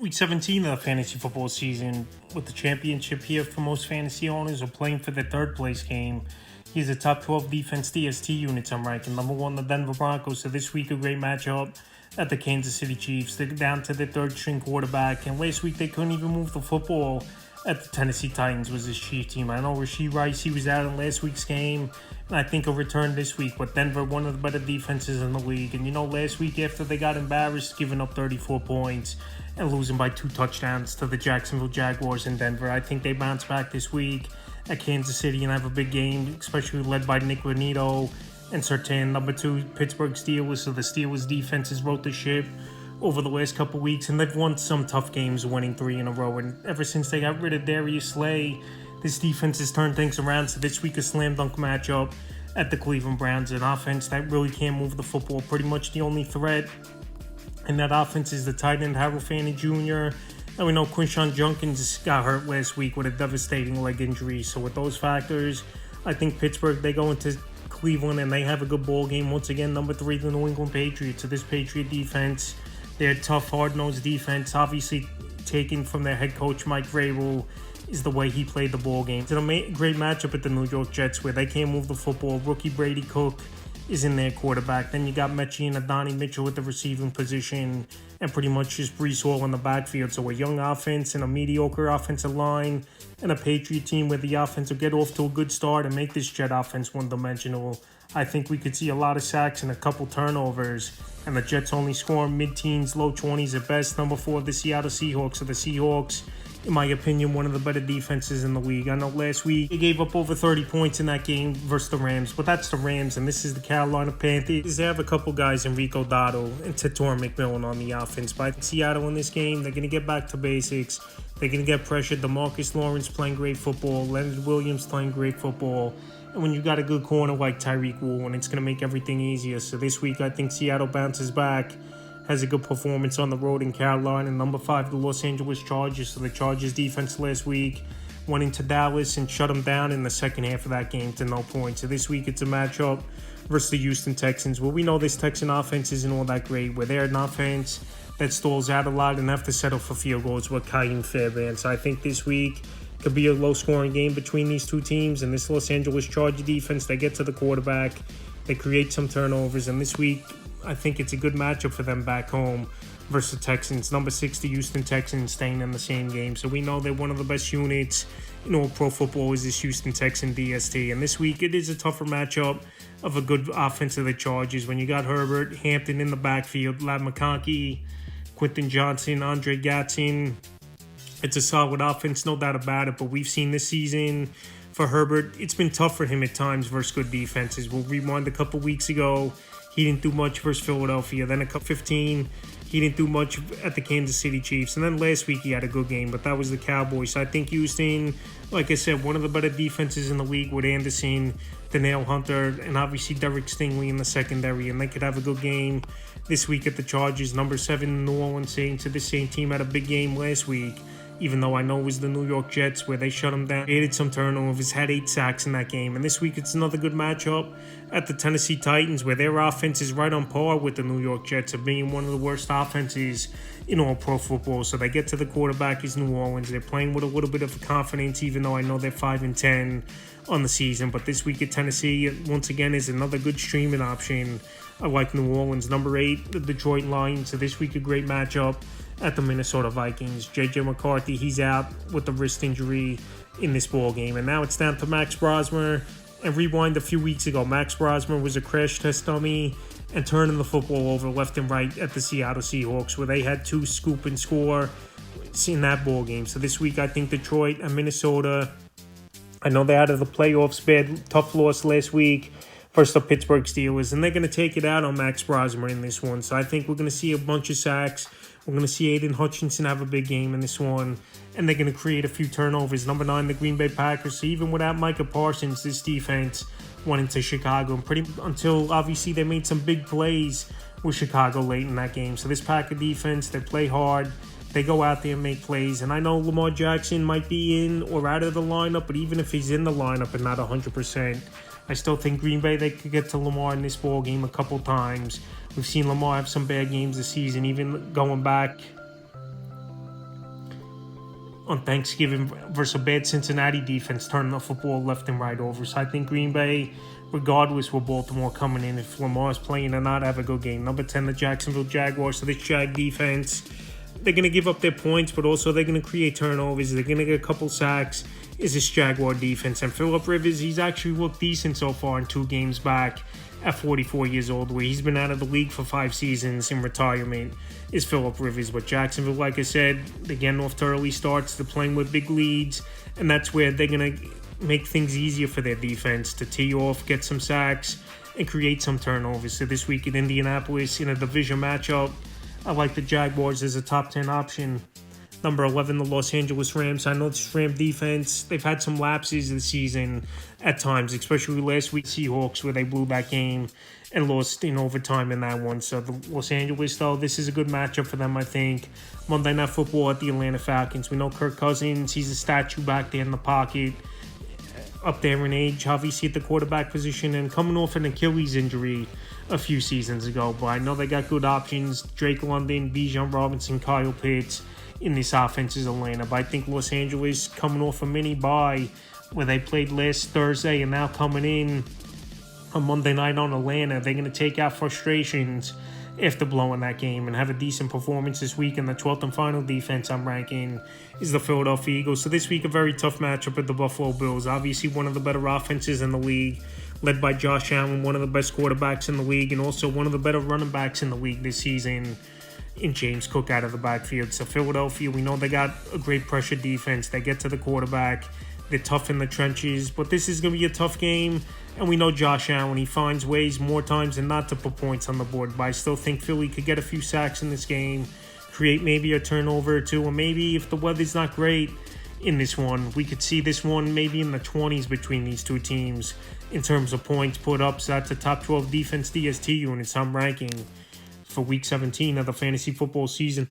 Week 17 of the fantasy football season, with the championship here for most fantasy owners, are playing for the third place game. Here's a top 12 defense DST units I'm ranking. Number 1, the Denver Broncos. So this week, a great matchup at the Kansas City Chiefs. They're down to their third string quarterback, and last week they couldn't even move the football at the Tennessee Titans was this Chiefs team. I know Rashee Rice, he was out in last week's game, and I think he'll return this week. But Denver, one of the better defenses in the league. And last week after they got embarrassed, giving up 34 points and losing by 2 touchdowns to the Jacksonville Jaguars in Denver, I think they bounce back this week at Kansas City and have a big game, especially led by Nick Bonito and Surtain. Number 2, Pittsburgh Steelers. So the Steelers defense has wrote the ship over the last couple weeks, and they've won some tough games, winning 3 in a row. And ever since they got rid of Darius Slay, this defense has turned things around. So this week, a slam dunk matchup at the Cleveland Browns, an offense that really can't move the football. Pretty much the only threat in that offense is the tight end Harold Fanning Jr. And we know Quinshon Judkins got hurt last week with a devastating leg injury. So with those factors, I think Pittsburgh, they go into Cleveland and they have a good ball game. Once again, number 3, the New England Patriots. So this Patriot defense, their tough, hard-nosed defense, obviously taken from their head coach Mike Vrabel, is the way he played the ball game. It's a great matchup at the New York Jets where they can't move the football. Rookie Brady Cook is in their quarterback. Then you got Mechie and Adonai Mitchell at the receiving position, and pretty much just Breece Hall in the backfield. So a young offense and a mediocre offensive line, and a Patriot team where the offense will get off to a good start and make this Jet offense one-dimensional. I think we could see a lot of sacks and a couple turnovers, and the Jets only score mid-teens, low 20s at best. Number 4, the Seattle Seahawks. So the Seahawks, in my opinion, one of the better defenses in the league. I know last week they gave up over 30 points in that game versus the Rams, but that's the Rams, and this is the Carolina Panthers. They have a couple guys, Enrico Dotto and Tator McMillan on the offense. But Seattle in this game, they're going to get back to basics. They're going to get pressured. DeMarcus Lawrence playing great football. Leonard Williams playing great football. And when you got a good corner like Tyreek Woolen, it's going to make everything easier. So this week, I think Seattle bounces back, has a good performance on the road in Carolina. And number 5, the Los Angeles Chargers. So the Chargers defense last week went into Dallas and shut them down in the second half of that game to no points. So this week, it's a matchup versus the Houston Texans. Well, we know this Texan offense isn't all that great, where they're an offense that stalls out a lot and have to settle for field goals with Ka'im Fairbairn. So I think this week could be a low-scoring game between these two teams. And this Los Angeles Charger defense, they get to the quarterback, they create some turnovers. And this week, I think it's a good matchup for them back home versus the Texans. Number 6, the Houston Texans, staying in the same game. So we know they're one of the best units in all pro football is this Houston Texan DST. And this week, it is a tougher matchup of a good offense of the Chargers. When you got Herbert, Hampton in the backfield, Ladd McConkey, Quentin Johnson, Andre Gatson. It's a solid offense, no doubt about it. But we've seen this season for Herbert, it's been tough for him at times versus good defenses. We'll rewind a couple weeks ago. He didn't do much versus Philadelphia. Then a couple 15, he didn't do much at the Kansas City Chiefs. And then last week he had a good game, but that was the Cowboys. So I think Houston, like I said, one of the better defenses in the league with Anderson, Danielle Hunter, and obviously Derek Stingley in the secondary. And they could have a good game this week at the Chargers. Number 7, New Orleans Saints. So this same team had a big game last week, even though I know it was the New York Jets where they shut them down. They added some turnovers, had 8 sacks in that game. And this week it's another good matchup at the Tennessee Titans, where their offense is right on par with the New York Jets of being one of the worst offenses in all pro football. So they get to the quarterback is New Orleans. They're playing with a little bit of confidence, even though I know they're 5-10 on the season. But this week at Tennessee, once again, is another good streaming option. I like New Orleans. Number 8, the Detroit Lions. So this week a great matchup at the Minnesota Vikings. J.J. McCarthy, he's out with the wrist injury in this ball game. And now it's down to Max Brosmer. And rewind a few weeks ago, Max Brosmer was a crash test dummy and turning the football over left and right at the Seattle Seahawks, where they had 2 scoop and score in that ball game. So this week, I think Detroit and Minnesota, I know they're out of the playoffs, bad, tough loss last week versus the Pittsburgh Steelers, and they're going to take it out on Max Brosmer in this one. So I think we're going to see a bunch of sacks. We're going to see Aiden Hutchinson have a big game in this one, and they're going to create a few turnovers. Number 9, the Green Bay Packers. So even without Micah Parsons, this defense went into Chicago until obviously they made some big plays with Chicago late in that game. So this Packer defense, they play hard. They go out there and make plays. And I know Lamar Jackson might be in or out of the lineup, but even if he's in the lineup and not 100%, I still think Green Bay, they could get to Lamar in this ball game a couple times. We've seen Lamar have some bad games this season, even going back on Thanksgiving versus a bad Cincinnati defense, turning the football left and right over. So I think Green Bay, regardless with Baltimore coming in, if Lamar's playing or not, have a good game. Number 10, the Jacksonville Jaguars. So this Jag defense, they're going to give up their points, but also they're going to create turnovers. They're going to get a couple sacks. Is this Jaguar defense. And Phillip Rivers, he's actually looked decent so far in 2 games back at 44 years old, where he's been out of the league for 5 seasons in retirement, is Phillip Rivers. But Jacksonville, like I said, they're getting off to early starts. They're playing with big leads, and that's where they're going to make things easier for their defense to tee off, get some sacks, and create some turnovers. So this week in Indianapolis, in a division matchup, I like the Jaguars as a top 10 option. Number 11, the Los Angeles Rams. I know this Ram defense, they've had some lapses this season at times, especially last week, Seahawks, where they blew that game and lost in overtime in that one. So the Los Angeles, though, this is a good matchup for them, I think. Monday Night Football at the Atlanta Falcons. We know Kirk Cousins, he's a statue back there in the pocket, up there in age, obviously at the quarterback position, and coming off an Achilles injury a few seasons ago. But I know they got good options. Drake London, Bijan Robinson, Kyle Pitts in this offense is Atlanta. But I think Los Angeles, coming off a mini bye where they played last Thursday and now coming in on Monday night on Atlanta, they're going to take out frustrations after blowing that game and have a decent performance this week. And the 12th and final defense I'm ranking is the Philadelphia Eagles. So this week, a very tough matchup with the Buffalo Bills. Obviously, one of the better offenses in the league, led by Josh Allen, one of the best quarterbacks in the league, and also one of the better running backs in the league this season in James Cook out of the backfield. So Philadelphia, we know they got a great pressure defense. They get to the quarterback. They're tough in the trenches. But this is going to be a tough game. And we know Josh Allen, he finds ways more times than not to put points on the board. But I still think Philly could get a few sacks in this game, create maybe a turnover or two, or maybe if the weather's not great in this one, we could see this one maybe in the 20s between these two teams in terms of points put up. So that's a top 12 defense DST units I'm ranking for Week 17 of the fantasy football season.